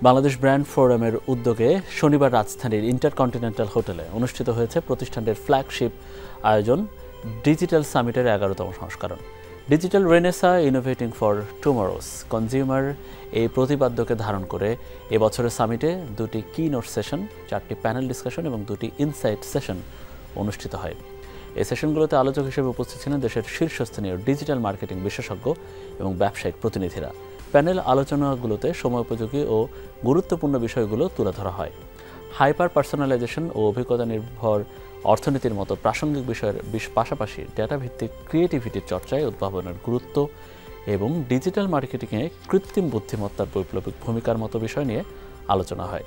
Bangladesh brand ফোরামের উদ্যোগে শনিবার রাজধানীর ইন্টারকন্টিনেন্টাল হোটেলে অনুষ্ঠিত হয়েছে প্রতিষ্ঠানটির ফ্ল্যাগশিপ আয়োজন ডিজিটাল সামিটের ১১তম সংস্করণ। Digital Renaissance innovating for টুমরোস consumer এই প্রতিপাদ্যকে ধারণ করে এবছরের সামিটে ২টি কি-নোট সেশন, ৪টি প্যানেল ডিসকাশন এবং ২টি ইনসাইট সেশন অনুষ্ঠিত হয়। এই সেশনগুলোতে আলোচক হিসেবে উপস্থিত ছিলেন দেশের শীর্ষস্থানীয় ডিজিটাল মার্কেটিং বিশেষজ্ঞ এবং ব্যবসায়িক প্রতিনিধিরা। প্যানেল আলোচনাগুলোতে সময়োপযোগী ও গুরুত্বপূর্ণ বিষয়গুলো তুলে ধরা হয়। হাইপার পার্সোনালাইজেশন ও অভিজ্ঞতা নির্ভর অর্থনীতির মতো প্রাসঙ্গিক বিষয়ের পাশাপাশি ডেটা ভিত্তিক ক্রিয়েটিভিটির চর্চায় উদ্ভাবনের গুরুত্ব এবং ডিজিটাল মার্কেটিংয়ে কৃত্রিম বুদ্ধিমত্তার বৈপ্লবিক ভূমিকার মতো বিষয় নিয়ে আলোচনা হয়।